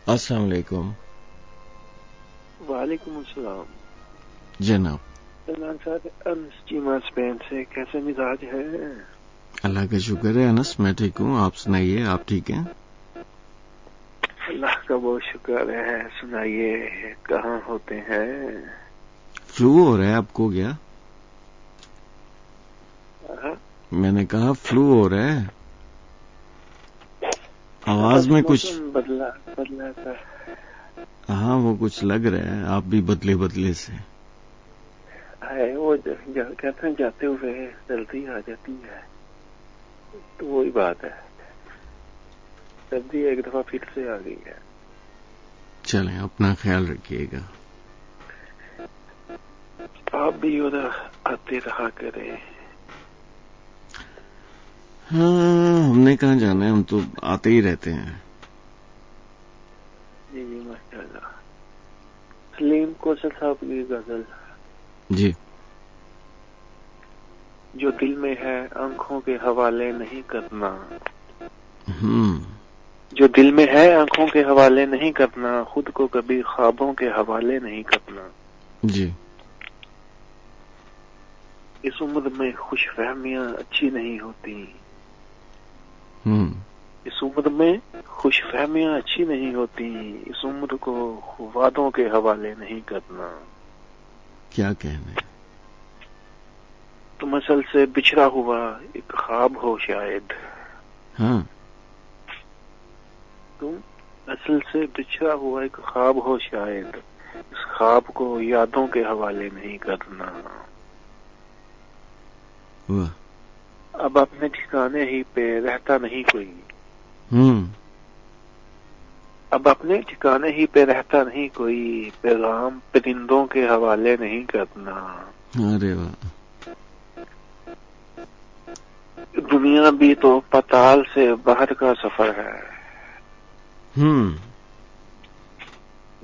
अस्सलाम वालेकुम। वालेकुम अस्सलाम। जनाब सलमान साहब, अनस चीमा स्पेन से, कैसे मिजाज है? अल्लाह का शुक्र है अनस, मैं ठीक हूँ। आप सुनाइए, आप ठीक हैं? अल्लाह का बहुत शुक्र है। सुनाइए, कहाँ होते हैं? फ्लू हो रहा है आपको क्या? मैंने कहा फ्लू हो रहा है, आवाज में कुछ बदला था। हाँ, वो कुछ लग रहा है, आप भी बदले बदले से है। वो कहते हैं जाते हुए सर्दी आ जाती है, तो वही बात है। सर्दी एक दफा फिर से आ गई है। चलें, अपना ख्याल रखिएगा। आप भी उधर आते रहा करें। हाँ, हमने कहाँ जाना है, हम तो आते ही रहते हैं। जी जी, माशाल्लाह। सलीम कौशल साहब की गजल। जी। जो दिल में है आंखों के हवाले नहीं करना। जो दिल में है आंखों के हवाले नहीं करना, खुद को कभी ख्वाबों के हवाले नहीं करना। जी। इस उम्र में खुशफहमियां अच्छी नहीं होती। इस उम्र में खुशफहमियां अच्छी नहीं होती। इस उम्र को वादों के हवाले नहीं करना। क्या कहना है? तुम असल से बिछड़ा हुआ एक ख्वाब हो शायद। हाँ। तुम असल से बिछड़ा हुआ एक ख्वाब हो शायद। इस ख्वाब को यादों के हवाले नहीं करना। वाह। अब अपने ठिकाने ही पे रहता नहीं कोई। अब अपने ठिकाने ही पे रहता नहीं कोई। पैगाम परिंदों के हवाले नहीं करना। अरे वाह। दुनिया भी तो पाताल से बाहर का सफर है।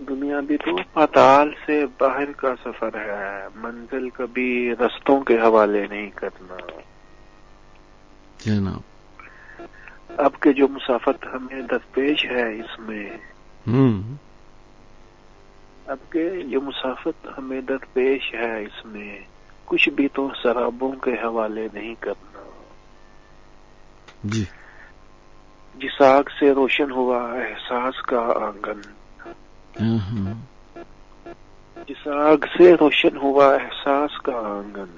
दुनिया भी तो पाताल से बाहर का सफर है। मंजिल कभी रस्तों के हवाले नहीं करना। जनाब, अब के जो मुसाफत हमें दरपेश है इसमें। अब के जो मुसाफत हमें दरपेश है इसमें, कुछ भी तो शराबों के हवाले नहीं करना। जी। जिस आग से रोशन हुआ एहसास का आंगन। जिस आग से रोशन हुआ एहसास का आंगन,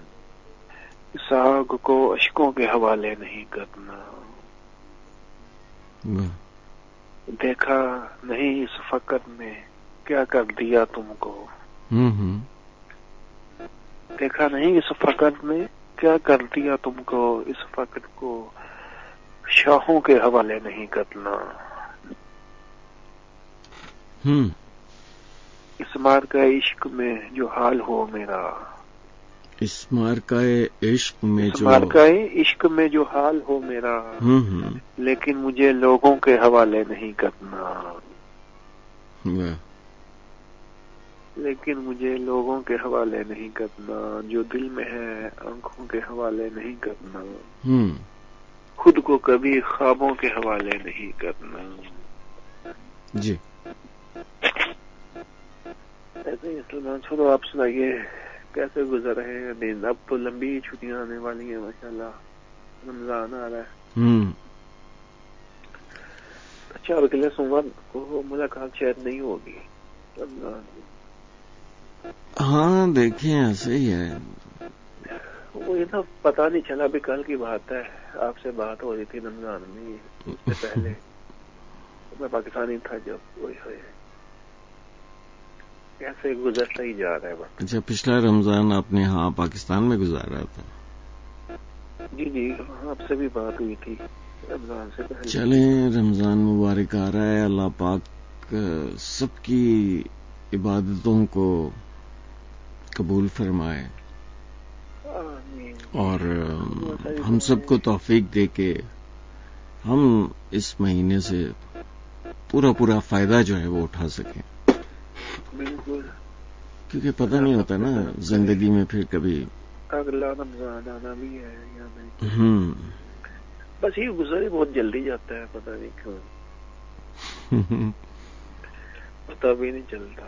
इस आग को अश्कों के हवाले नहीं करना। देखा नहीं इस फकत में क्या कर दिया तुमको। देखा नहीं इस फकत में क्या कर दिया तुमको। इस फकत को शाहों के हवाले नहीं करना। इस मार का इश्क में जो हाल हो मेरा। इस मार का इश्क में इस मार का इश्क में जो हाल हो मेरा। लेकिन मुझे लोगों के हवाले नहीं करना। लेकिन मुझे लोगों के हवाले नहीं करना। जो दिल में है आंखों के हवाले नहीं करना। खुद को कभी ख्वाबों के हवाले नहीं करना। जी। ऐसे ही सलमान, छोड़ो, आप सुनाइए, कैसे गुजर रहे हैं दिन? अब तो लंबी छुट्टियां आने वाली हैं माशाल्लाह। रमजान आ रहा है। अच्छा, अब अगले सोमवार को मुलाकात शायद नहीं होगी रमजान। हाँ, देखें, ऐसे ही है। वो ये तो पता नहीं चला। अभी कल की बात है, आपसे बात हो रही थी रमजान में, उससे पहले मैं पाकिस्तानी था जब। वही कैसे गुजरता ही जा रहा है वक्त। अच्छा, पिछला रमजान आपने हाँ पाकिस्तान में गुजारा था? जी जी, आपसे भी बात हुई थी रमजान से पहले। चले, रमजान मुबारक आ रहा है। अल्लाह पाक सबकी इबादतों को कबूल फरमाए और हम सबको तौफीक दे के हम इस महीने से पूरा फायदा जो है वो उठा सकें। बिल्कुल, क्योंकि पता नहीं होता ना जिंदगी में फिर कभी अगला रमजान आना भी है या नहीं। बस ये गुजर बहुत जल्दी जाता है, पता नहीं क्यों। पता भी नहीं चलता।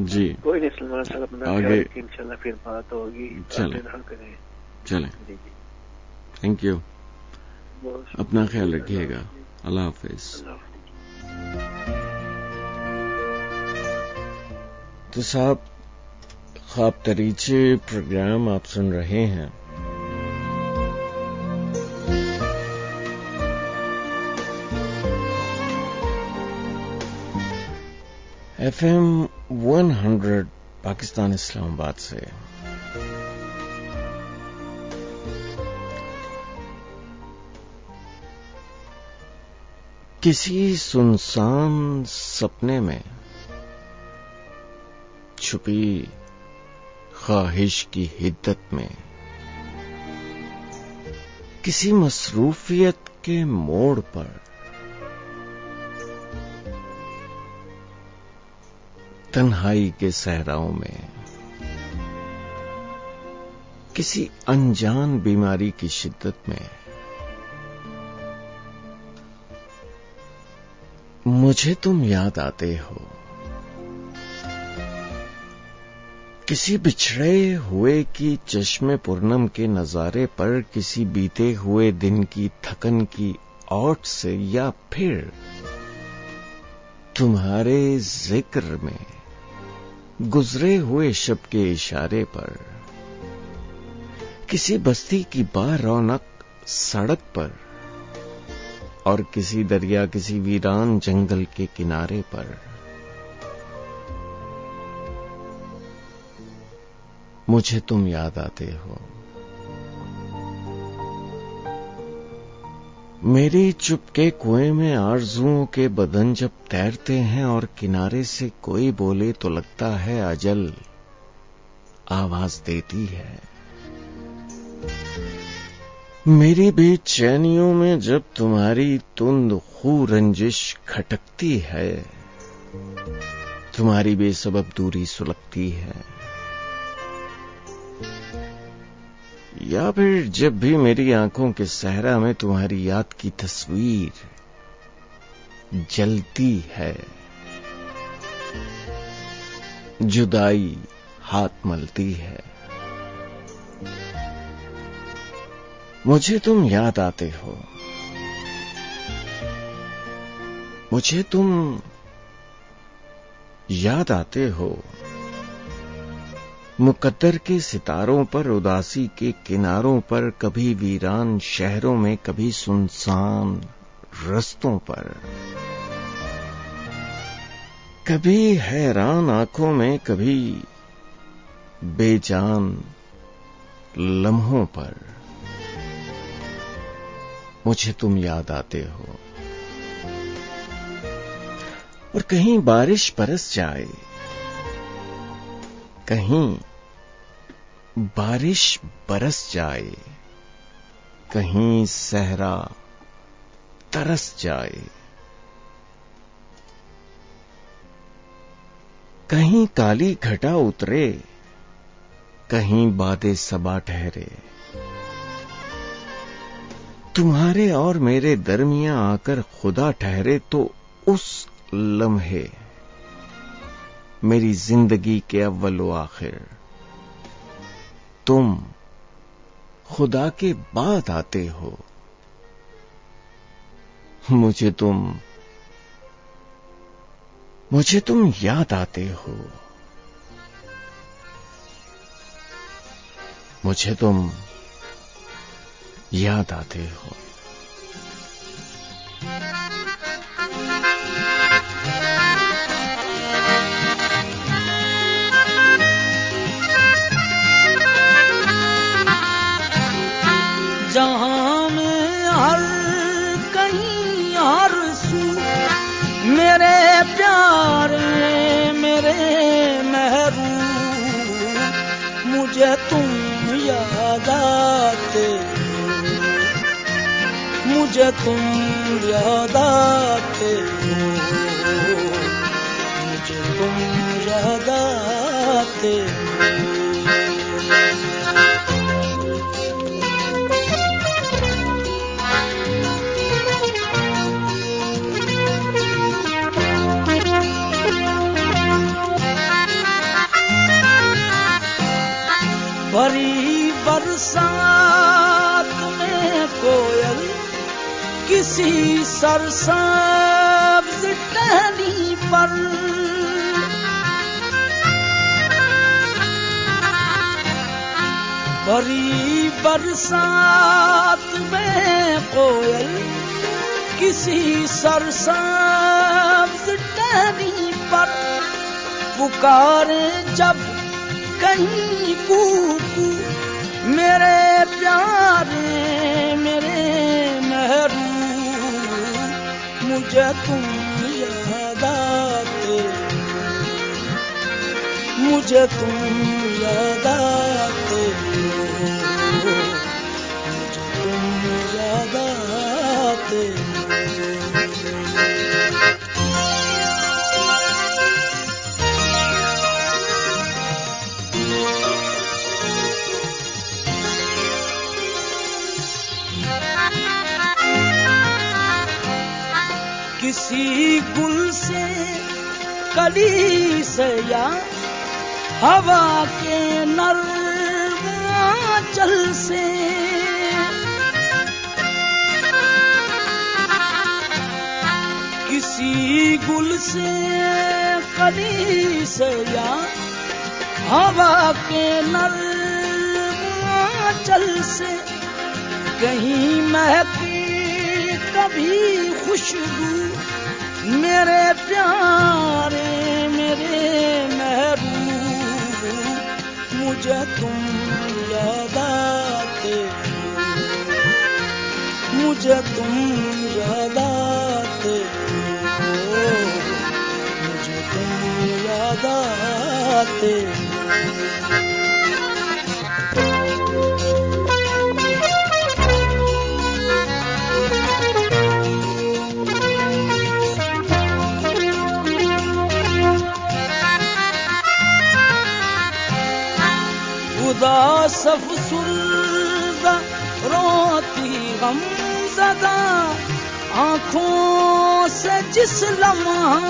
जी कोई नहीं सलमान साहब, अपना आगे इंशाल्लाह फिर बात होगी। चलें। थैंक यू, अपना ख्याल रखिएगा। अल्लाह हाफिज। तो साहब, ख्वाब दरीचे प्रोग्राम आप सुन रहे हैं। FM 100 पाकिस्तान इस्लामाबाद से। किसी सुनसान सपने में छुपी ख्वाहिश की हिद्दत में, किसी मसरूफियत के मोड़ पर, तन्हाई के सहराओं में, किसी अनजान बीमारी की शिद्दत में, मुझे तुम याद आते हो। किसी बिछड़े हुए की चश्मे पूर्णम के नजारे पर, किसी बीते हुए दिन की थकन की ओट से, या फिर तुम्हारे जिक्र में गुजरे हुए शब के इशारे पर, किसी बस्ती की बारौनक सड़क पर, और किसी दरिया, किसी वीरान जंगल के किनारे पर, मुझे तुम याद आते हो। मेरी चुपके कुएं में आरज़ुओं के बदन जब तैरते हैं, और किनारे से कोई बोले तो लगता है अजल आवाज देती है। मेरी बेचैनियों में जब तुम्हारी तुंद खू रंजिश खटकती है, तुम्हारी बेसबब दूरी सुलगती है, या फिर जब भी मेरी आंखों के सहरा में तुम्हारी याद की तस्वीर जलती है, जुदाई हाथ मलती है, मुझे तुम याद आते हो। मुझे तुम याद आते हो। मुकद्दर के सितारों पर, उदासी के किनारों पर, कभी वीरान शहरों में, कभी सुनसान रस्तों पर, कभी हैरान आंखों में, कभी बेजान लम्हों पर, मुझे तुम याद आते हो। और कहीं बारिश बरस जाए, कहीं बारिश बरस जाए, कहीं सहरा तरस जाए, कहीं काली घटा उतरे, कहीं बादे सबा ठहरे, तुम्हारे और मेरे दरमियां आकर खुदा ठहरे, तो उस लम्हे मेरी जिंदगी के अव्वल व आखिर तुम खुदा के बाद आते हो। मुझे तुम याद आते हो। मुझे तुम याद आते हो। जहां में हर कहीं हर सू मेरे प्यारे मेरे महबूब, मुझे तुम याद आते हो। मुझे तुम याद आते हो। मुझे तुम याद आते हो। बरसात में कोयल किसी सरसब्ज टहनी पर, भरी बरसात में कोयल किसी सरसब्ज टहनी पर पुकारे जब कहीं कूकू मेरे प्यारे मेरे महबूब, मुझे तुम याद आते, मुझे तुम याद आते, मुझे तुम याद आते। किसी गुल से कली से या हवा के नर्म आंचल से, किसी गुल से कली से या हवा के नर्म आंचल से कहीं महकी कभी खुशबू मेरे प्यारे मेरे महबूब, मुझे तुम याद आते, मुझे तुम याद आते, मुझे तुम याद आते। उदास अफसुर्दा रोती गमज़दा आँखों से जिस लम्हा,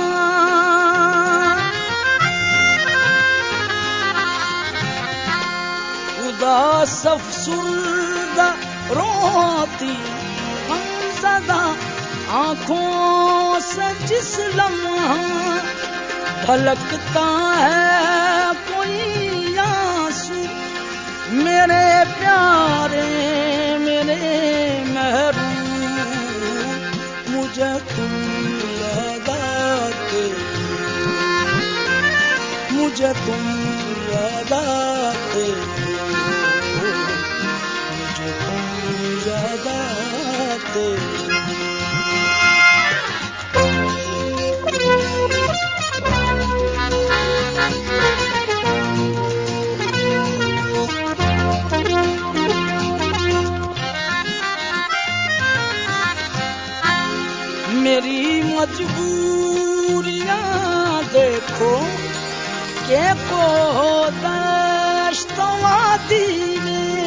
उदास अफसुर्दा रोती गमज़दा आँखों से जिस लम्हा ढलकता है कोई मेरे प्यारे मेरे महबूब, मुझे तुम याद आते, मुझे तुम याद आते, मुझे तुम याद आते। मेरी मजबूरियां देखो के को दश्तवादी में,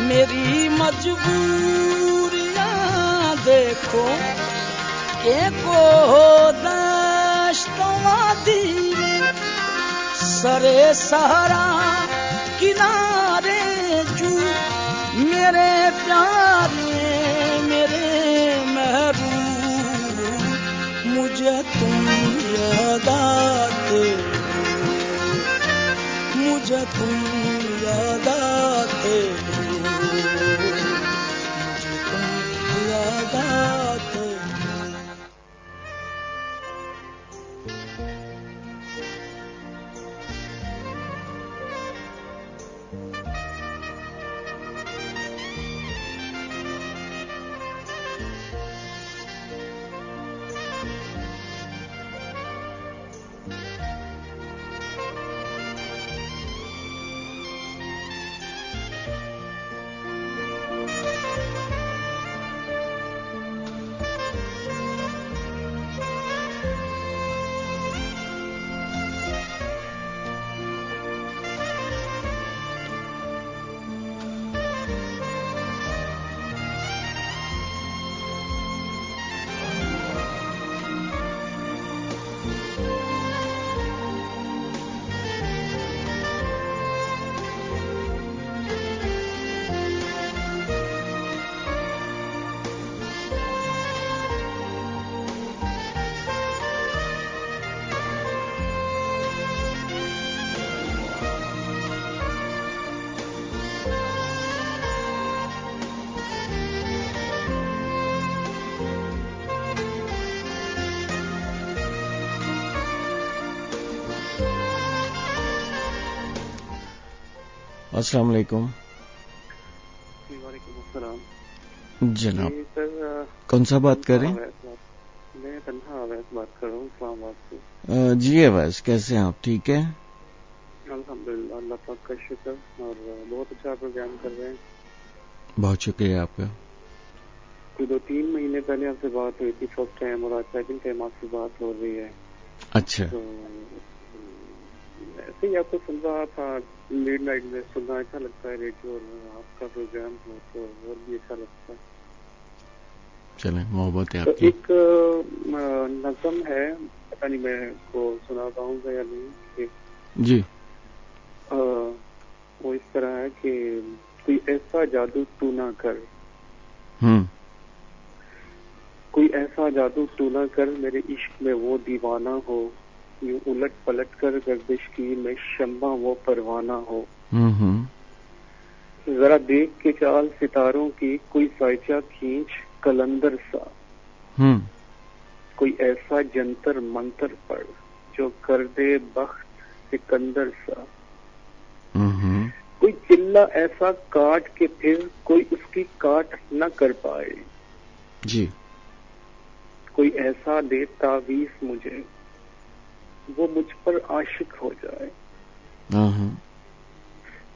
मेरी मजबूरियां देखो के को दश्तवादी में, सरे सहरा किनारे जू मेरे प्यारे मेरे महबूब, मुझे तुम याद आते, मुझे तुम याद आते, मुझे तुम याद आते। अस्सलाम वालेकुम। जनाब सर, कौन सा बात कर रहे हैं? मैं तन्हा अवैस बात कर रहा हूँ इस्लामाबाद से। जी अवैस, कैसे हैं आप? ठीक है, अल्हम्दुलिल्लाह, अल्लाह पाक का शुक्र, और बहुत अच्छा प्रोग्राम कर रहे हैं। बहुत शुक्रिया आपका। कोई 2-3 महीने पहले आपसे बात हुई थी फर्स्ट टाइम, और आज सेकंड टाइम आपसे बात हो रही है। अच्छा। तो ऐसे ही आपको सुन रहा था, लेट नाइट में सुनना अच्छा लगता है रेडियो, और आपका प्रोग्राम हो तो और भी अच्छा लगता है। चले, मोहब्बत है तो आपकी। एक नज़म है, पता नहीं मैं को सुना पाऊंगा या नहीं। जी। वो इस तरह है कि कोई ऐसा जादू तू ना कर, कोई ऐसा जादू तू ना कर, मेरे इश्क में वो दीवाना हो, यूं उलट पलट कर गर्दिश की मैं शम्मा वो परवाना हो। जरा देख के चाल सितारों की, कोई साइचा खींच कलंदर सा, कोई ऐसा जंतर मंतर पढ़ जो कर दे बख्त सिकंदर सा, कोई चिल्ला ऐसा काट के फिर कोई उसकी काट न कर पाए जी, कोई ऐसा दे तावीज मुझे वो मुझ पर आशिक हो जाए,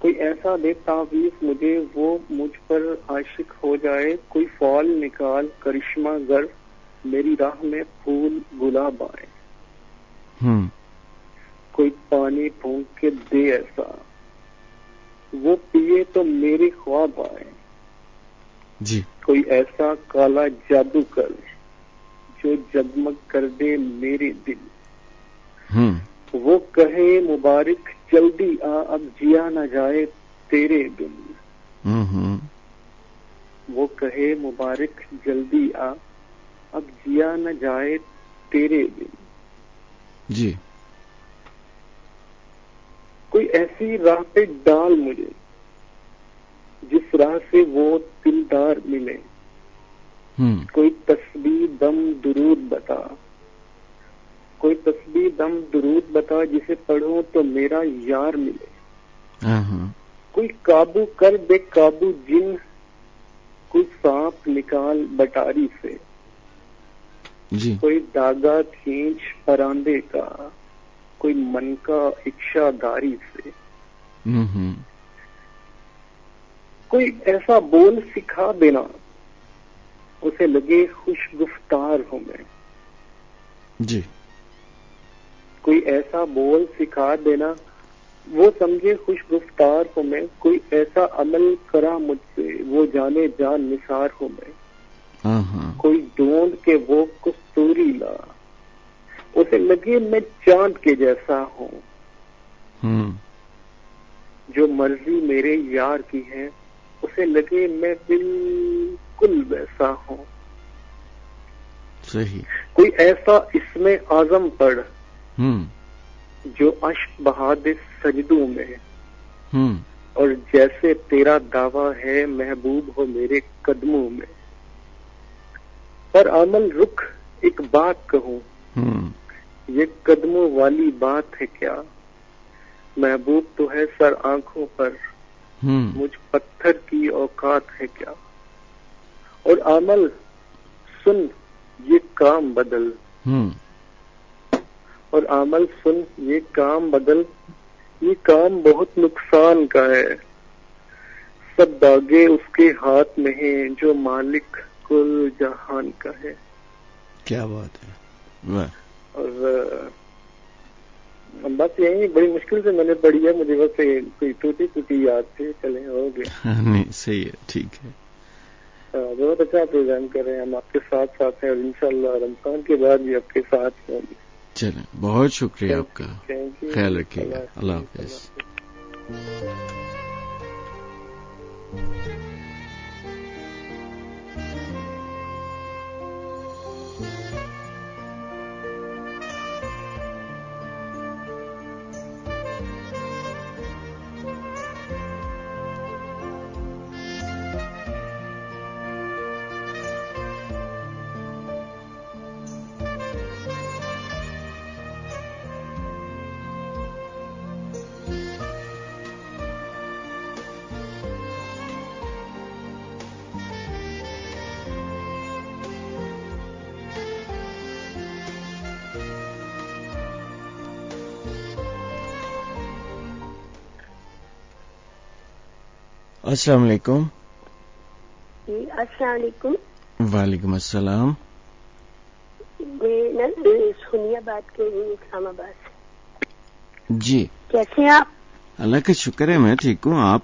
कोई ऐसा दे तावीज मुझे वो मुझ पर आशिक हो जाए, कोई फॉल निकाल करिश्मा गर मेरी राह में फूल गुलाब आए, कोई पानी फूंक के दे ऐसा वो पिए तो मेरे ख्वाब आए जी, कोई ऐसा काला जादू कर जो जगमग कर दे मेरे दिल, वो कहे मुबारक जल्दी आ अब जिया न जाए तेरे बिन, वो कहे मुबारक जल्दी आ अब जिया न जाए तेरे बिन, जी, कोई ऐसी राह पे डाल मुझे जिस राह से वो दिलदार मिले, कोई तस्बीह दम दुरूद बता, कोई तस्बीह दम दुरूद बता जिसे पढ़ूं तो मेरा यार मिले, कोई काबू कर दे काबू जिन, कोई सांप निकाल बटारी से जी, कोई धागा खींच परांदे का, कोई मन का इच्छादारी से, कोई ऐसा बोल सिखा देना उसे लगे खुश गुफ्तार हूं मैं, जी, कोई ऐसा बोल सिखा देना वो समझे खुश गुफ्तार हूं मैं, कोई ऐसा अमल करा मुझसे वो जाने जान निसार हूं मैं, कोई ढूंढ के वो कस्तूरी ला उसे लगे मैं चांद के जैसा हूं, जो मर्जी मेरे यार की है उसे लगे मैं बिल्कुल वैसा हूं, सही, कोई ऐसा इसमें आजम पढ़ जो अश्क बहा दे सजदों में, और जैसे तेरा दावा है महबूब हो मेरे कदमों में, पर अमल रुख एक बात कहूं ये कदमों वाली बात है क्या, महबूब तो है सर आंखों पर मुझ पत्थर की औकात है क्या, और अमल सुन ये काम बदल, और अमल सुन ये काम बदल, ये काम बहुत नुकसान का है, सब दागे उसके हाथ में हैं जो मालिक कुल जहान का है। क्या बात है, वाह। और बस यही बड़ी मुश्किल से मैंने पढ़ी है, मुझे बस कोई टूटी टूटी याद थी, चले हो गया। नहीं सही है, ठीक है। बहुत अच्छा प्रोग्राम कर रहे हैं, हम आपके साथ साथ हैं और इंशाल्लाह रमजान के बाद भी आपके साथ होंगे। चलें, बहुत शुक्रिया आपका, ख्याल रखिएगा, अल्लाह हाफिज। अस्सलाम वालेकुम। अस्सलाम वालेकुम। वालेकुम अस्सलाम। मैं सोनिया बात कर रही हूँ इस्लामाबाद से। जी कैसे हैं आप? अल्लाह का शुक्र है, मैं ठीक हूँ। आप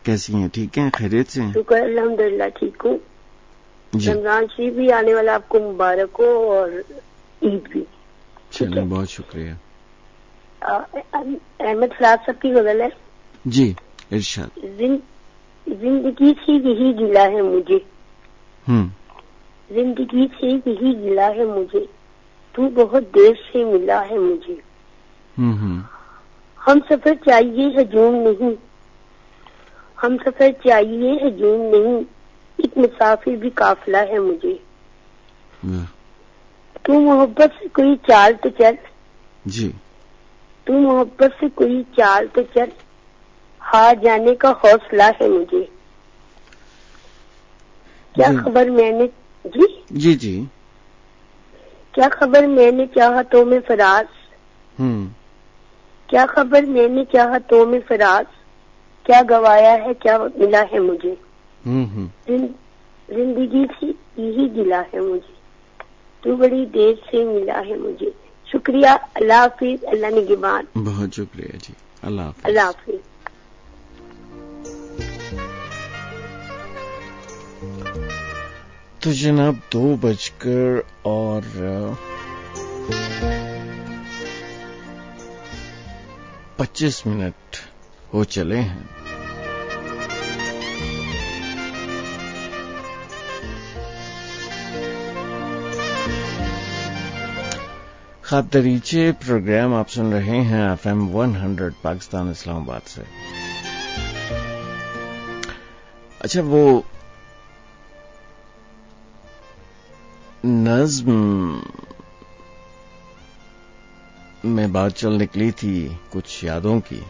कैसी हैं? ठीक हैं, खैरियत से हैं? शुक्र अल्हम्दुलिल्लाह ठीक हूँ। रमजान शरीफ भी आने वाला, आपको मुबारक हो और ईद भी। चलिए, बहुत शुक्रिया। अहमद फराज साहब की गजल है। जी इरशाद। जिंदगी से यही गिला है मुझे, जिंदगी से यही गिला है मुझे, तू बहुत देर से मिला है मुझे। हम सफर चाहिए हजूम नहीं, हम सफर चाहिए हजूम नहीं, एक मुसाफिर भी काफिला है मुझे। तू मोहब्बत से कोई चाल तो चल जी, तू मोहब्बत से कोई चाल तो चल, हार जाने का हौसला है मुझे। क्या खबर मैंने जी जी क्या खबर मैंने चाहतों में फराज, क्या खबर मैंने चाहतों में फराज, क्या गवाया है क्या मिला है मुझे। जिंदगी से यही गिला है मुझे, तू बड़ी देर से मिला है मुझे। शुक्रिया, अल्लाह हाफिज, अल्लाह निगहबान। बहुत शुक्रिया जी, अल्लाह हाफिज। अल्लाह हाफिज। तो जनाब 2:25 हो चले हैं। ख्वाब दरीचे प्रोग्राम आप सुन रहे हैं FM 100 पाकिस्तान इस्लामाबाद से। अच्छा, वो नज्म में बात चल निकली थी कुछ यादों की।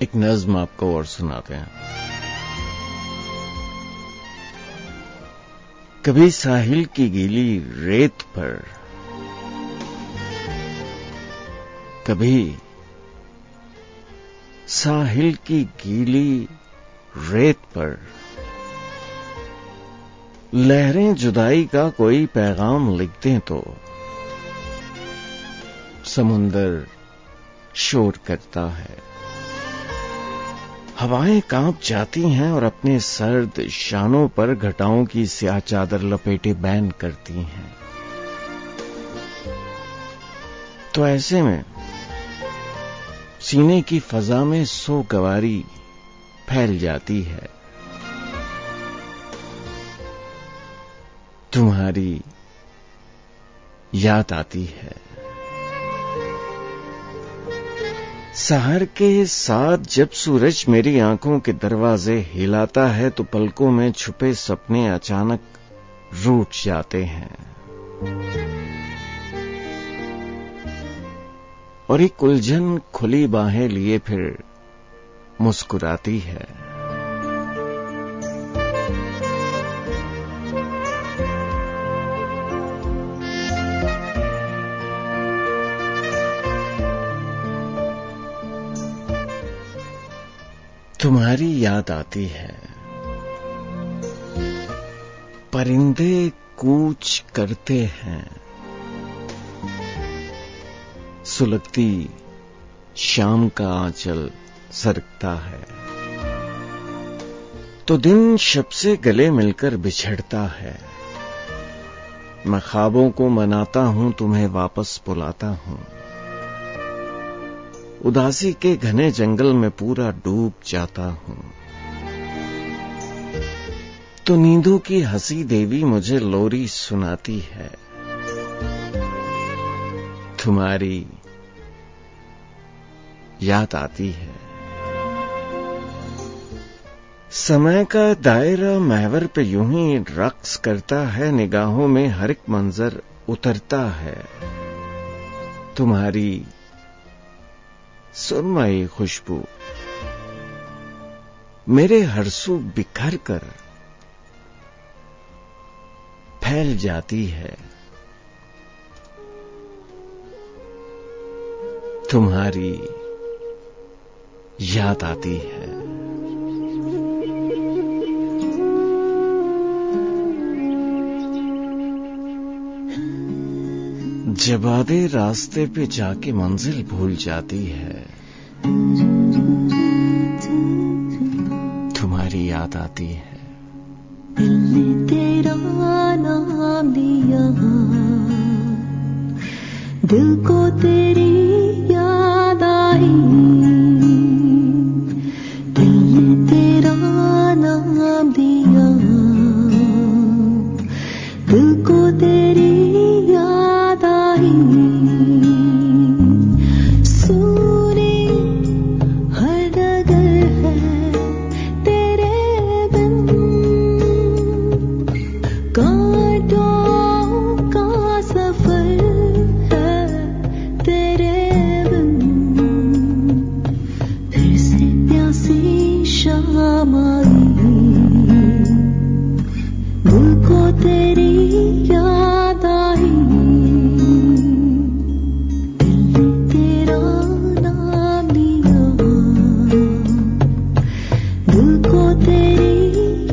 एक नज्म आपको और सुनाते हैं। कभी साहिल की गीली रेत पर, कभी साहिल की गीली रेत पर, लहरें जुदाई का कोई पैगाम लिख दें तो समुंदर शोर करता है। हवाएं कांप जाती हैं और अपने सर्द शानों पर घटाओं की स्याह चादर लपेटे बैन करती हैं। तो ऐसे में सीने की फजा में सोगवारी फैल जाती है। तुम्हारी याद आती है। सहर के साथ जब सूरज मेरी आंखों के दरवाजे हिलाता है तो पलकों में छुपे सपने अचानक रूठ जाते हैं और एक उलझन खुली बाहें लिए फिर मुस्कुराती है। तुम्हारी याद आती है। परिंदे कूच करते हैं, सुलगती शाम का आंचल सरकता है तो दिन शब से गले मिलकर बिछड़ता है। मैं ख्वाबों को मनाता हूं, तुम्हें वापस बुलाता हूं। उदासी के घने जंगल में पूरा डूब जाता हूं तो नींदों की हंसी देवी मुझे लोरी सुनाती है। तुम्हारी याद आती है। समय का दायरा महवर पे यूं ही रक्स करता है, निगाहों में हर एक मंजर उतरता है। तुम्हारी सुरमई खुशबू मेरे हरसू बिखर कर फैल जाती है। तुम्हारी याद आती है। जब आधे रास्ते पे जाके मंजिल भूल जाती है, तुम्हारी याद आती है। दिल ने तेरा नाम लिया, दिल को तेरी याद आई। दिल ने तेरा नाम दिया, दिल को तेरी याद आई। सूनी हर डगर है तेरे बिन, कांटों का सफर है तेरे बिन। फिर से प्यासी शाम आई, दिल को तेरी याद आई। दिल ने तेरा नाम लिया, दिल को तेरी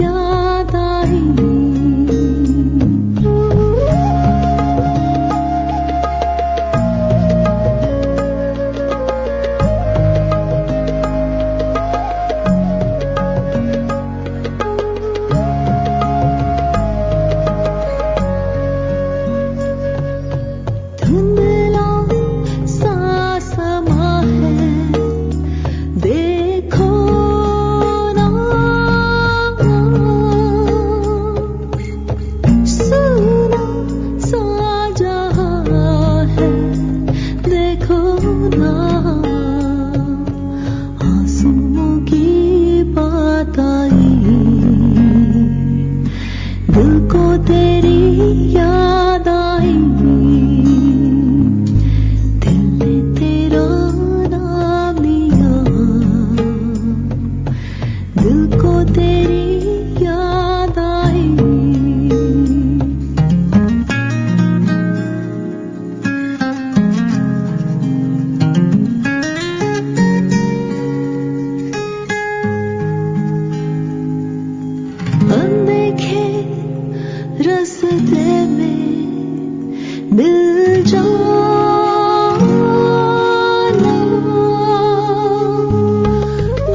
याद आई। धुंधला सा समा है देखो ना, सुना सा जहां है देखो ना। आंसुओं की बात आई, दिल को तेरी याद आई। दिल ने तेरा नाम लिया, दिल को तेरी याद आई। अनदेखे रास्ते में मिल जाना,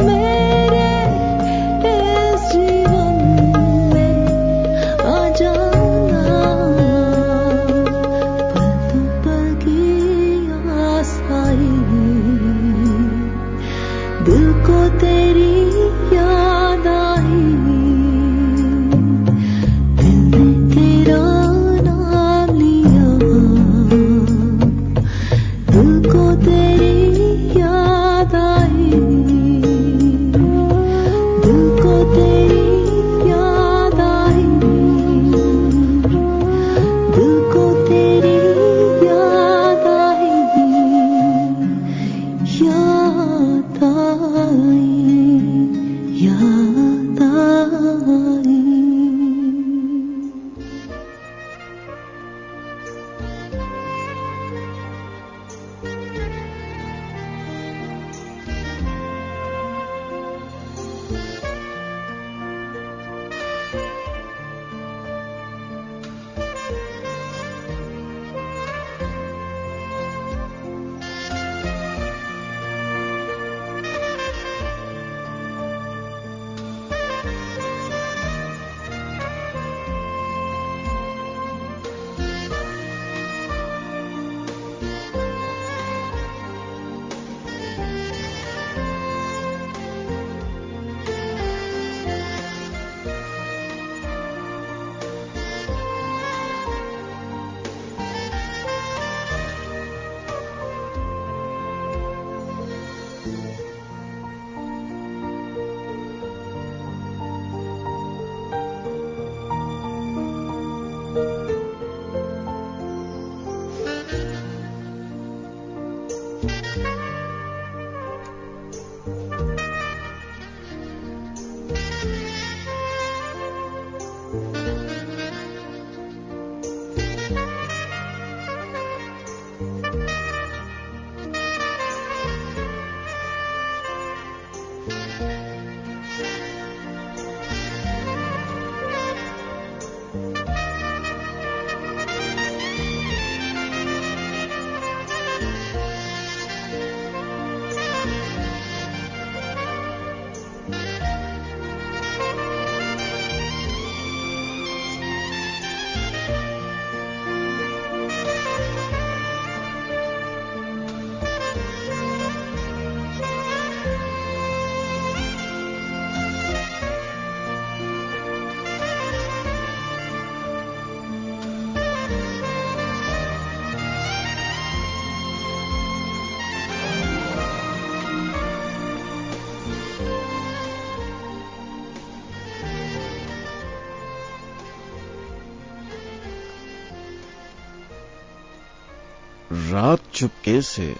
मेरे इस जीवन में आ जाना। पल तुम पल की आस आई, दिल को तेरी याद आई। दिल ने तेरा नाम लिया, दिल को तेरी याद आई। दिल को तेरी याद आई, दिल को तेरी याद आई। याद आई, याद आई। रात चुपके से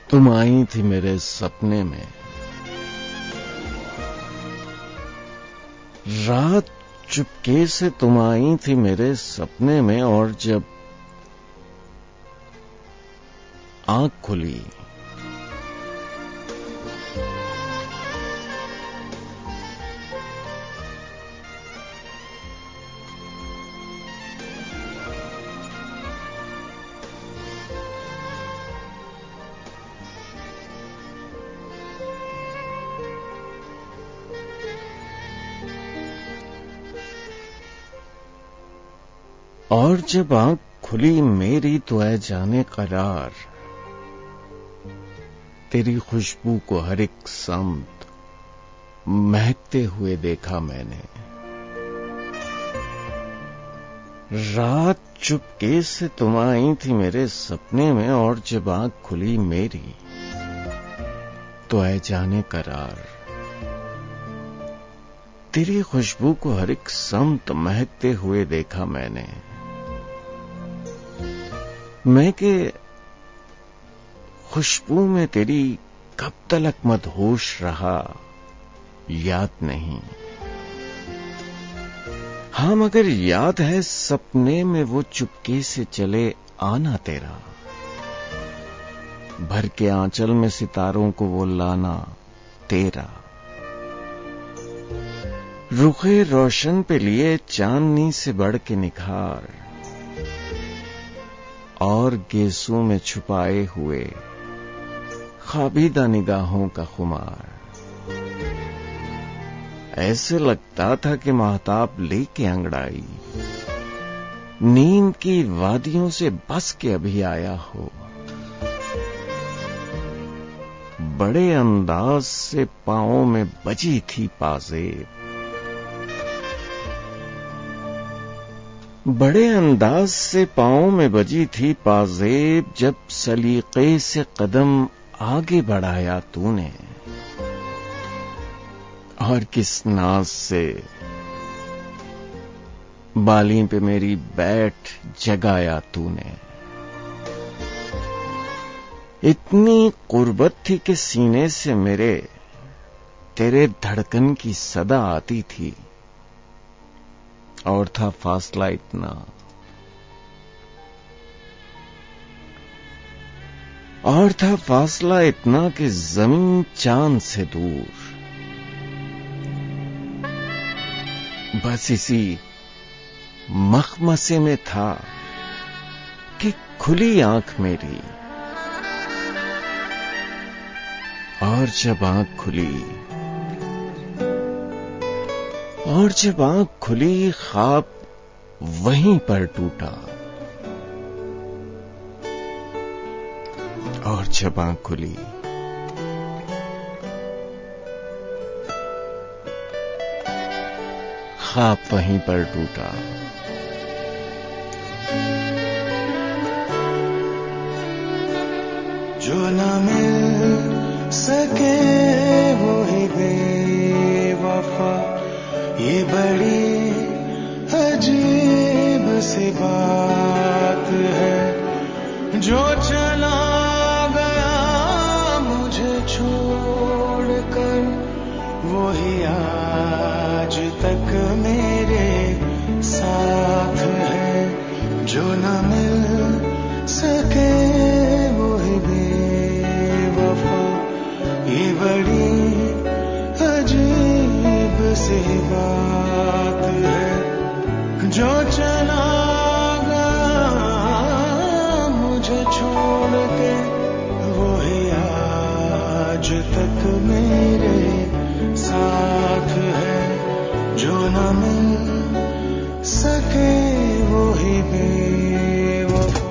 तुम आई थी मेरे सपने में। रात चुपके से तुम आई थी मेरे सपने में, और जब आंख खुली और जब आंख खुली मेरी तो ऐ जाने करार, तेरी खुशबू को हर एक समत महकते हुए देखा मैंने। रात चुपके से तुम आई थी मेरे सपने में, और जब आंख खुली मेरी तो ऐ जाने करार, तेरी खुशबू को हर एक समत महकते हुए देखा मैंने। मैं के खुशबू में तेरी कब तलक मदहोश रहा याद नहीं। हाँ मगर याद है सपने में वो चुपके से चले आना तेरा, भर के आंचल में सितारों को वो लाना तेरा। रुखे रोशन पे लिए चांदनी से बढ़ के निखार, और गेसों में छुपाए हुए खाबीदा निगाहों का खुमार। ऐसे लगता था कि महताब लेके अंगड़ाई नींद की वादियों से बस के अभी आया हो। बड़े अंदाज से पांवों में बजी थी पाजेब, बड़े अंदाज से पांवों में बजी थी पाजेब, जब सलीके से कदम आगे बढ़ाया तूने, और किस नाज से बाली पे मेरी बैठ जगाया तूने। इतनी कुर्बत थी कि सीने से मेरे तेरे धड़कन की सदा आती थी, और था फासला इतना, और था फासला इतना कि जमीन चांद से दूर। बस इसी मखमसे में था कि खुली आंख मेरी, और जब आंख खुली, और जब आंख खुली ख्वाब वहीं पर टूटा, और जब आंख खुली ख्वाब वहीं पर टूटा। जो न मिल सके वो ही बेवफा, ये बड़ी अजीब सी बात है। जो चला गया मुझे छोड़कर, वो ही आज तक मेरे साथ है। जो न मिल सके वो ही बेवफा, ये बड़ी अजीब सी बात है। जो चला गया मुझे छोड़ के, वो ही आज तक मेरे साथ है। जो न मिल सके वो ही बेवफा।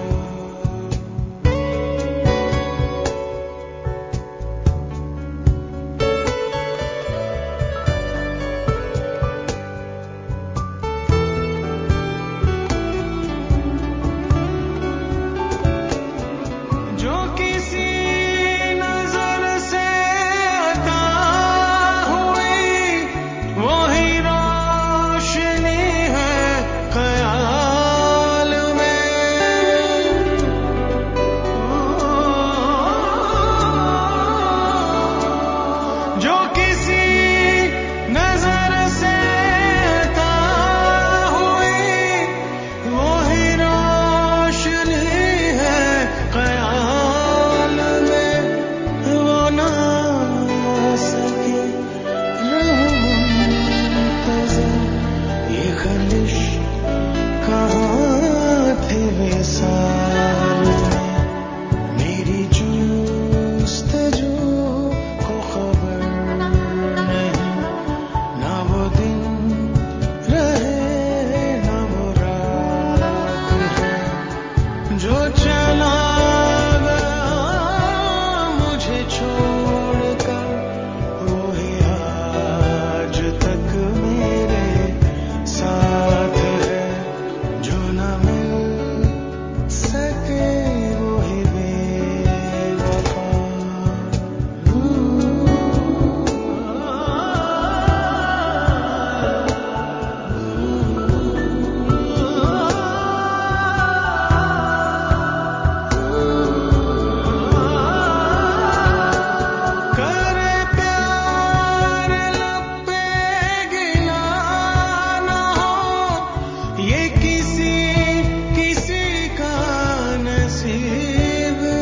नसीब है।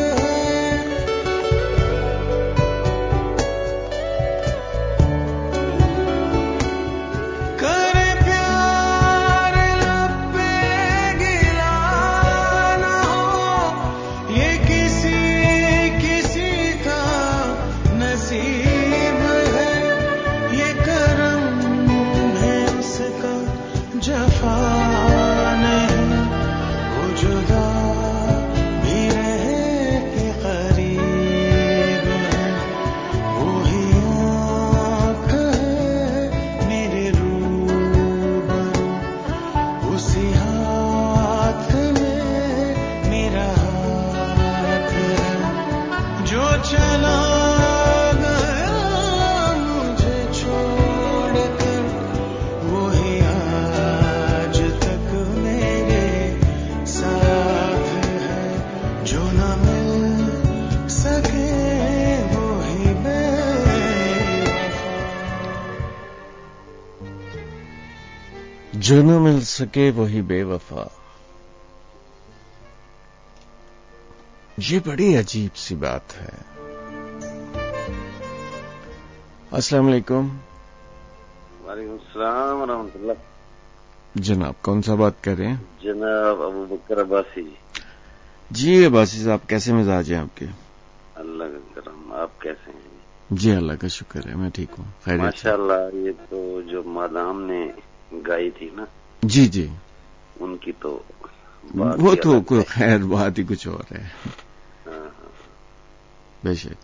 करे प्यार लब पे गिला ना हो, ये किसी का नसीब है। ये करम है उसका, जफा नहीं, वो जुदा भी रहे के करीब है। वही आँख है मेरे रूबरू, उसी हाथ में मेरा हाथ है। जो चला गया मुझे छोड़कर, वही आज तक मेरे साथ है। जो न मिल सके वही बेवफा। जो न मिल सके वही बेवफा। ये बड़ी अजीब सी बात है। अस्सलाम वालेकुम। वालेकुम सलाम रहमतुल्लाह। जनाब कौन सा बात कर रहे हैं? जनाब अबू बकर अब्बासी जी। जी अब्बासी साहब, कैसे मिजाज हैं आपके? अल्लाह का करम। आप कैसे हैं? जी अल्लाह का शुक्र है, मैं ठीक हूँ, खैरियत से। माशाअल्लाह। ये तो जो मादाम ने गाई थी ना, जी जी, उनकी तो वो तो कोई खैर बात ही कुछ और है। बेशक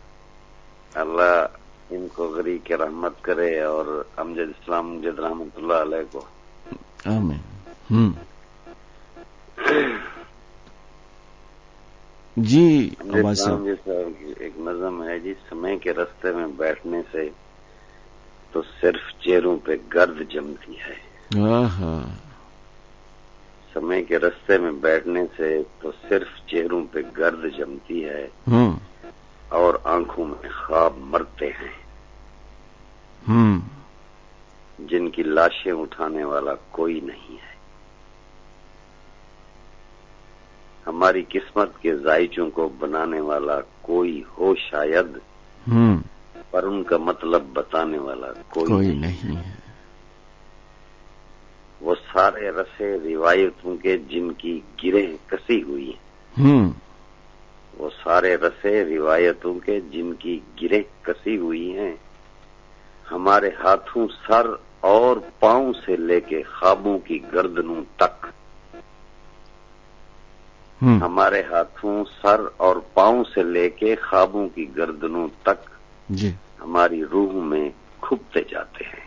अल्लाह इनको गरी के रहमत करे और अमजद इस्लाम अमजद रहमतुल्लाह अलैह को। आमीन। जी अब्बास साहब, एक नज़म है जी। समय के रास्ते में बैठने से तो सिर्फ चेहरों पे गर्द जमती है। समय के रास्ते में बैठने से तो सिर्फ चेहरों पे गर्द जमती है और आंखों में ख्वाब मरते हैं। जिनकी लाशें उठाने वाला कोई नहीं है। हमारी किस्मत के जायचों को बनाने वाला कोई हो शायद, पर उनका मतलब बताने वाला कोई नहीं है। वो सारे रसे रिवायतों के जिनकी गिरें कसी हुई हैं। वो सारे रसे रिवायतों के जिनकी गिरें कसी हुई हैं। हमारे हाथों सर और पांव से लेके ख्वाबों की गर्दनों तक। हमारे हाथों सर और पांव से लेके ख्वाबों की गर्दनों तक जी हमारी रूह में खुपते जाते हैं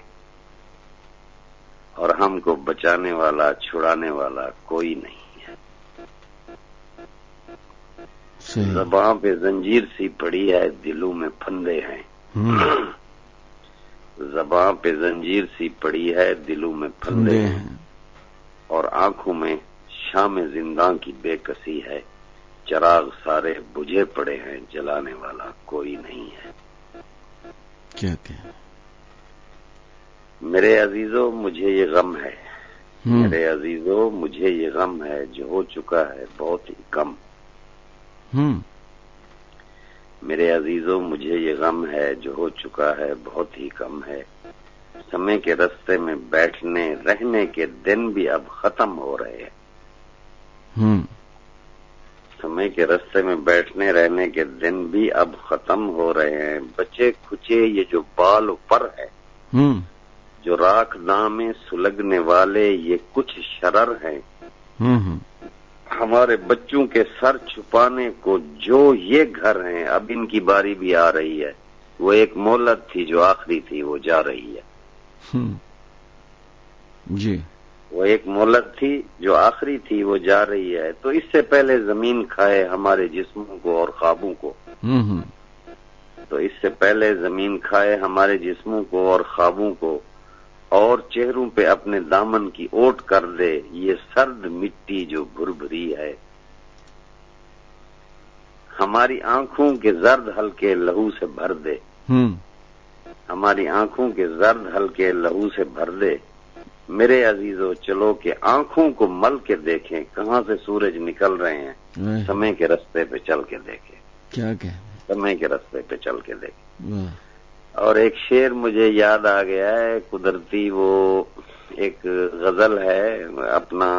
और हमको बचाने वाला छुड़ाने वाला कोई नहीं है। ज़बान पे जंजीर सी पड़ी है, दिलों में फंदे हैं। ज़बान पे जंजीर सी पड़ी है, दिलों में फंदे हैं और आंखों में शाम जिंदा की बेकसी है। चिराग सारे बुझे पड़े हैं, जलाने वाला कोई नहीं है। क्या क्या मेरे अजीजों मुझे ये गम है। मेरे अजीजों मुझे ये गम है, जो हो चुका है बहुत ही कम। मेरे अजीजों मुझे ये गम है, जो हो चुका है बहुत ही कम है। समय के रास्ते में बैठने रहने के दिन भी अब खत्म हो रहे हैं। समय के रास्ते में बैठने रहने के दिन भी अब खत्म हो रहे हैं। बचे खुचे ये जो बाल पर है, जो राख दां में सुलगने वाले ये कुछ शरर हैं। हमारे बच्चों के सर छुपाने को जो ये घर हैं, अब इनकी बारी भी आ रही है। वो एक मोहलत थी जो आखिरी थी, वो जा रही है। जी वो एक मोहलत थी जो आखिरी थी, वो जा रही है। तो इससे पहले जमीन खाए हमारे जिस्मों को और ख्वाबों को। तो इससे पहले जमीन खाए हमारे जिस्मों को और ख्वाबों को और चेहरों पे अपने दामन की ओट कर दे ये सर्द मिट्टी जो भुरभुरी है। हमारी आंखों के जर्द हल्के लहू से भर दे। हमारी आंखों के जर्द हल्के लहू से भर दे मेरे अजीजों चलो कि आंखों को मल के देखें, कहाँ से सूरज निकल रहे हैं, समय के रास्ते पे चल के देखें। क्या समय के रास्ते पे चल के देखें। और एक शेर मुझे याद आ गया है कुदरती, वो एक गजल है अपना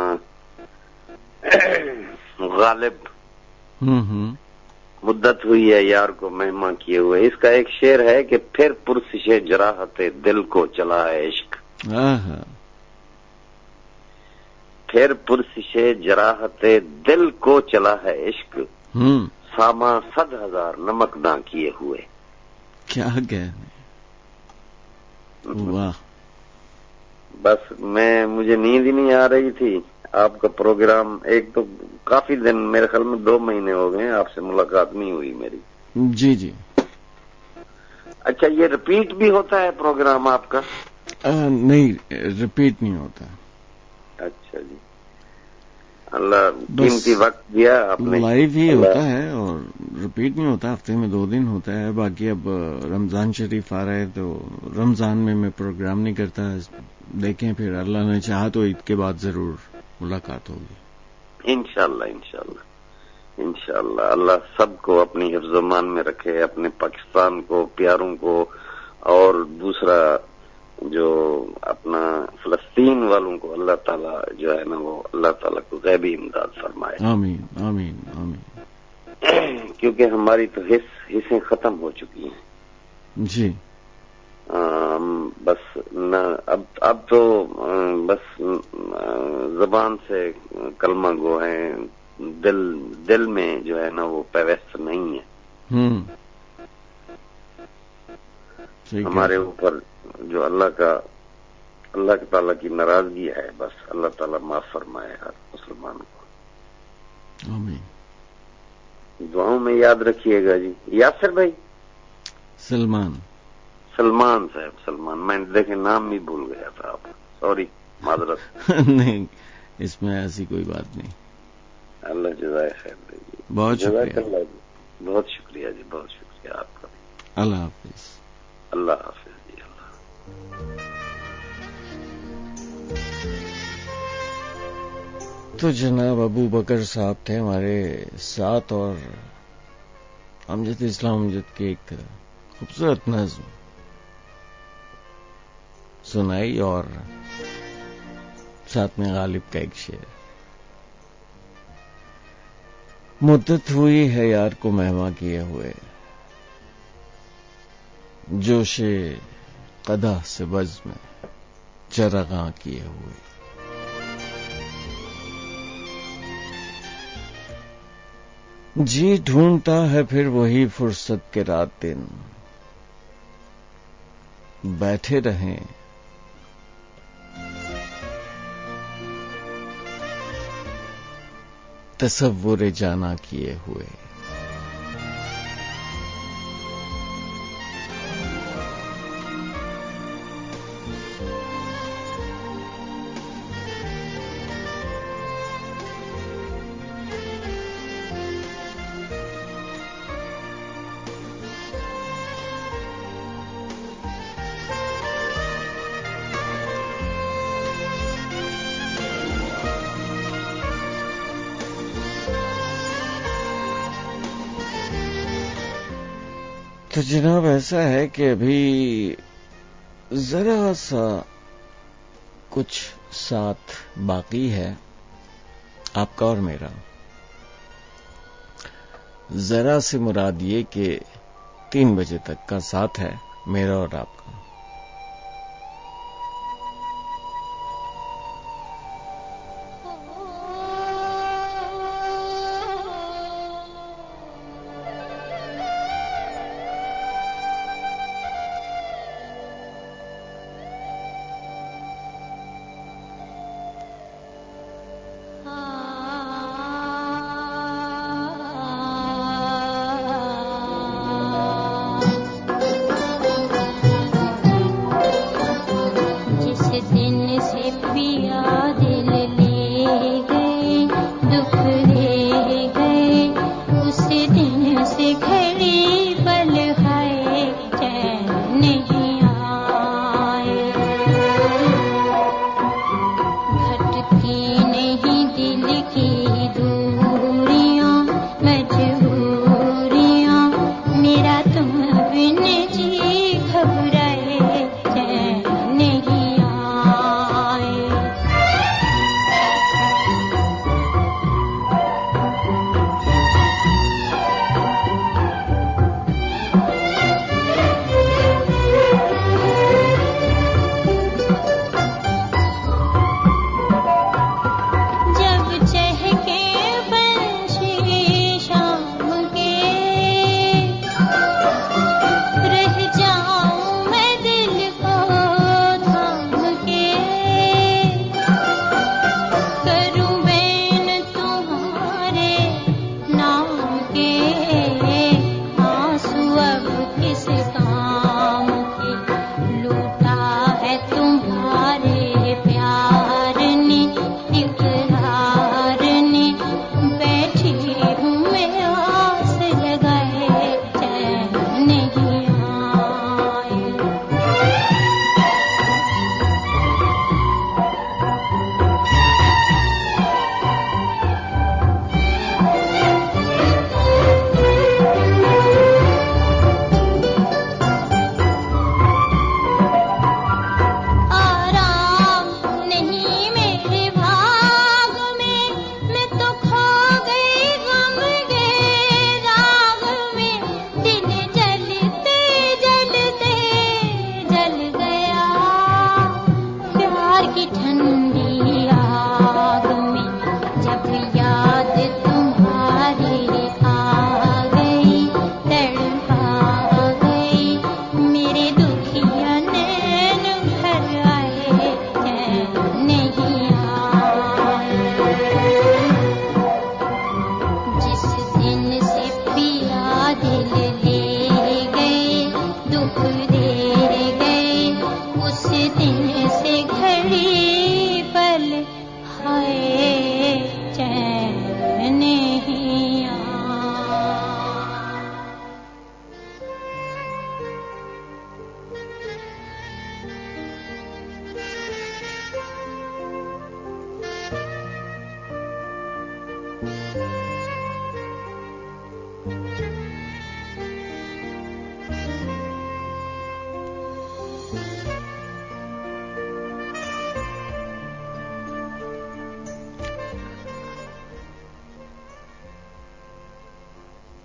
गालिब, मुद्दत हुई है यार को मेहमा किए हुए। इसका एक शेर है कि फिर पुरसिशे जराहते दिल को चला है इश्क, फिर पुरसिशे जराहते दिल को चला है इश्क, सामा 100,000 नमक ना किए हुए। क्या कहने, वाह। बस मुझे नींद ही नहीं आ रही थी। आपका प्रोग्राम एक तो काफी दिन, मेरे ख्याल में 2 महीने हो गए आपसे मुलाकात नहीं हुई मेरी। जी जी। अच्छा, ये रिपीट भी होता है प्रोग्राम आपका? नहीं, रिपीट नहीं होता। अच्छा जी, अल्लाह कीमती वक्त दिया आपने। लाइव ही होता है और रिपीट नहीं होता, हफ्ते में 2 दिन होता है। बाकी अब रमजान शरीफ आ रहा है तो रमजान में मैं प्रोग्राम नहीं करता। देखें फिर, अल्लाह ने चाहा तो ईद के बाद जरूर मुलाकात होगी। इंशाल्लाह इंशाल्लाह इंशाल्लाह। अल्लाह सबको अपनी हिफ्ज़-ओ-मान में रखे, अपने पाकिस्तान को, प्यारों को, और दूसरा जो अपना फलस्तीन वालों को अल्लाह ताला जो है ना, वो अल्लाह ताला को गैबी इमदाद फरमाए। आमीन आमीन आमीन। क्योंकि हमारी तो हिस्सें खत्म हो चुकी हैं जी। बस न अब तो बस जबान से कलमा गो है, दिल में जो है ना वो पैवस्त नहीं है। हमारे ऊपर जो अल्लाह ताला की नाराजगी है, बस अल्लाह ताला माफ फरमाए हर मुसलमान को। आमीन। दुआओं में याद रखिएगा जी। यासिर भाई, सलमान साहब, सलमान, मैं देखे नाम भी भूल गया था आप, सॉरी, माजरत। नहीं, इसमें ऐसी कोई बात नहीं। अल्लाह जज़ाए खैर दीजिए। बहुत शुक्रिया, बहुत शुक्रिया जी, बहुत शुक्रिया आपका। अल्लाह हाफिज। अल्लाह हाफिज जी, अल्लाह। तो जनाब अबू बकर साहब थे हमारे साथ और अमजद इस्लाम अमजद की एक खूबसूरत नज़्म सुनाई और साथ में गालिब का एक शेर। मुद्दत हुई है यार को मेहमा किए हुए, जोशे कदा से बज़ में चरगा किए हुए। जी ढूंढता है फिर वही फुर्सत के रात दिन, बैठे रहें तसव्वुर जाना किए हुए। तो जनाब ऐसा है कि अभी जरा सा कुछ साथ बाकी है आपका और मेरा। जरा से मुराद ये कि 3 बजे तक का साथ है मेरा और आपका।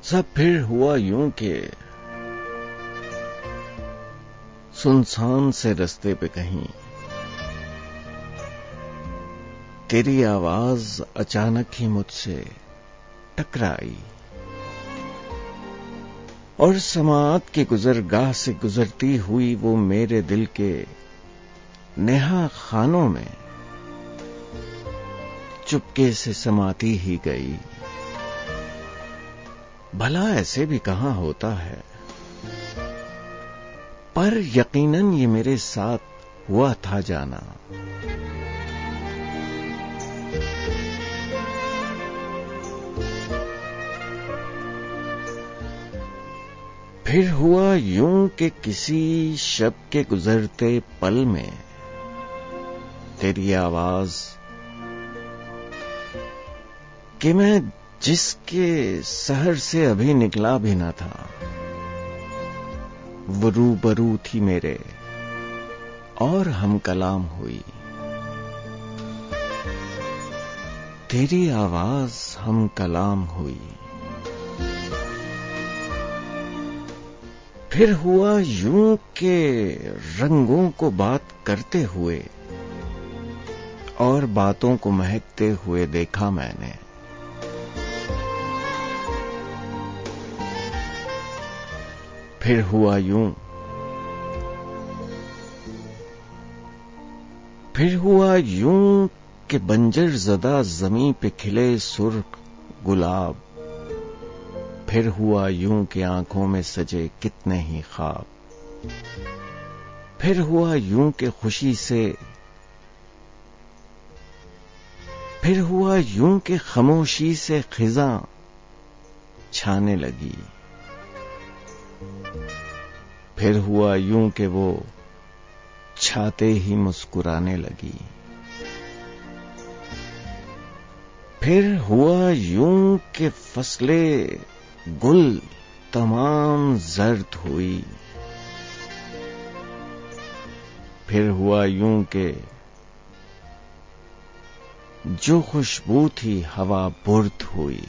सब फिर हुआ यूं कि सुनसान से रास्ते पे कहीं तेरी आवाज अचानक ही मुझसे टकराई और समाअत की गुजरगाह से गुजरती हुई वो मेरे दिल के नेहा खानों में चुपके से समाती ही गई। भला ऐसे भी कहां होता है, पर यकीनन ये मेरे साथ हुआ था जाना। फिर हुआ यूं कि किसी शब के गुजरते पल में तेरी आवाज कि मैं जिसके शहर से अभी निकला भी ना था वो रूबरू थी मेरे और हम कलाम हुई। तेरी आवाज हम कलाम हुई। फिर हुआ यूं के रंगों को बात करते हुए और बातों को महकते हुए देखा मैंने। फिर हुआ यूं, फिर हुआ यूं कि बंजर ज़दा ज़मीं पे खिले सुर्ख गुलाब। फिर हुआ यूं कि आंखों में सजे कितने ही ख्वाब। फिर हुआ यूं कि खुशी से, फिर हुआ यूं कि खामोशी से खिज़ां छाने लगी। फिर हुआ यूं कि वो छाते ही मुस्कुराने लगी। फिर हुआ यूं कि फसलें गुल तमाम जर्द हुई। फिर हुआ यूं कि जो खुशबू थी हवा बुर्द हुई।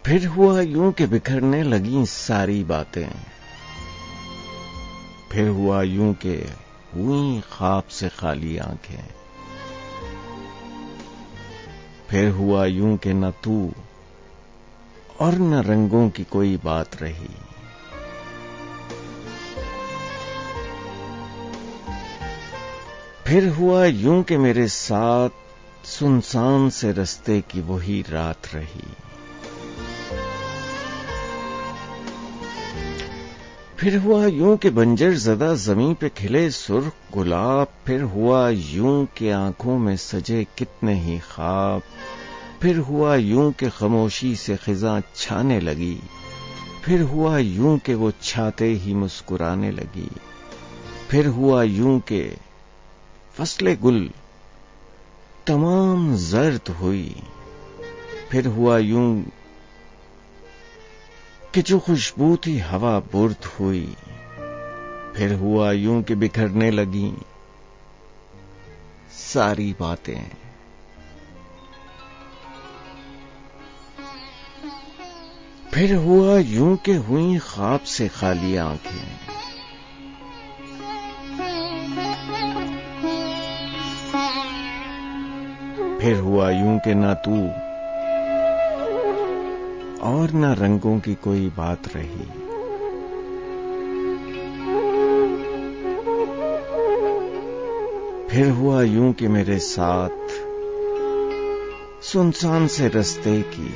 फिर हुआ यूं कि बिखरने लगी सारी बातें। फिर हुआ यूं कि हुई ख्वाब से खाली आंखें। फिर हुआ यूं कि न तू और न रंगों की कोई बात रही। फिर हुआ यूं कि मेरे साथ सुनसान से रास्ते की वही रात रही। फिर हुआ यूं कि बंजर ज़दा ज़मीं पे खिले सुर्ख गुलाब। फिर हुआ यूं कि आंखों में सजे कितने ही ख्वाब। फिर हुआ यूं कि खामोशी से खिज़ां छाने लगी। फिर हुआ यूं कि वो छाते ही मुस्कुराने लगी। फिर हुआ यूं कि फसले गुल तमाम जर्द हुई। फिर हुआ यूं कि जो खुशबू थी हवा बुर्द हुई। फिर हुआ यूं कि बिखरने लगी सारी बातें। फिर हुआ यूं कि हुई ख्वाब से खाली आंखें। फिर हुआ यूं कि ना तू और न रंगों की कोई बात रही। फिर हुआ यूं कि मेरे साथ सुनसान से रास्ते की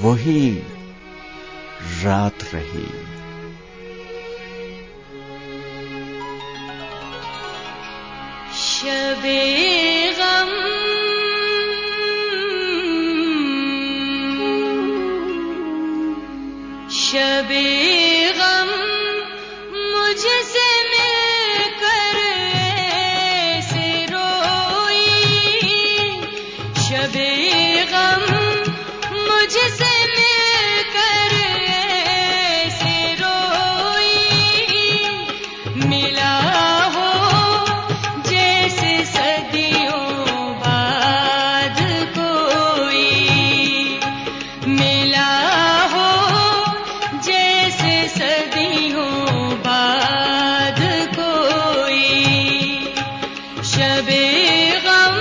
वही रात रही। शबे गम शबे गम मुझसे मिलकर ऐसे रोई। शबे गम मुझसे मिलकर ऐसे रोई। मिला हो जैसे सदियों बाद कोई। मिला सदियों बाद कोई। शबे गम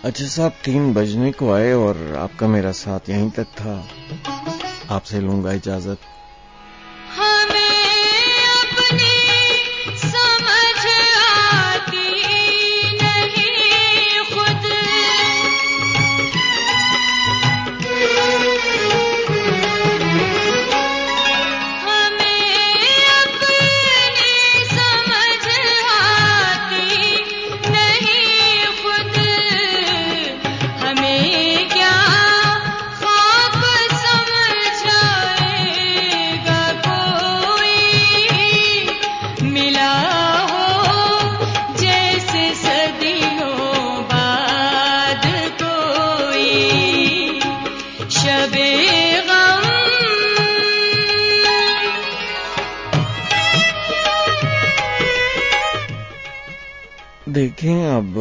अच्छा साहब, 3 बजने को आए और आपका मेरा साथ यहीं तक था। आपसे लूंगा इजाजत। देखें, अब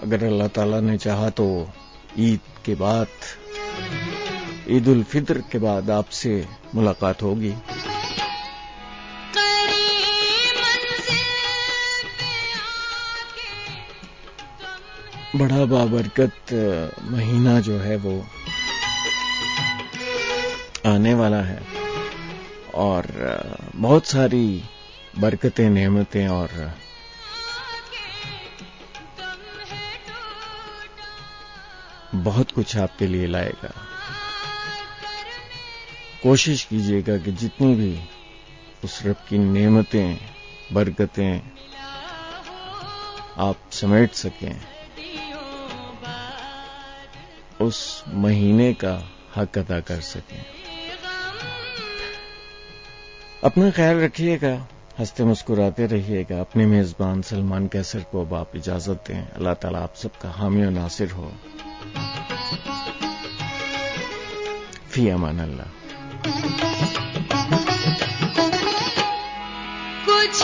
अगर अल्लाह ताला ने चाहा तो ईद के बाद, ईद उल फित्र के बाद आपसे मुलाकात होगी। बड़ा बाबरकत महीना जो है वो आने वाला है और बहुत सारी बरकतें, नेमतें और बहुत कुछ आपके लिए लाएगा। कोशिश कीजिएगा कि जितनी भी उस रब की नेमतें, बरकतें आप समेट सकें, उस महीने का हक अदा कर सकें। अपना ख्याल रखिएगा, हंसते मुस्कुराते रहिएगा। अपने मेजबान सलमान कैसर को अब आप इजाजत दें। अल्लाह ताला आप सबका हामी और नासिर हो। फी अमान अल्लाह। कुछ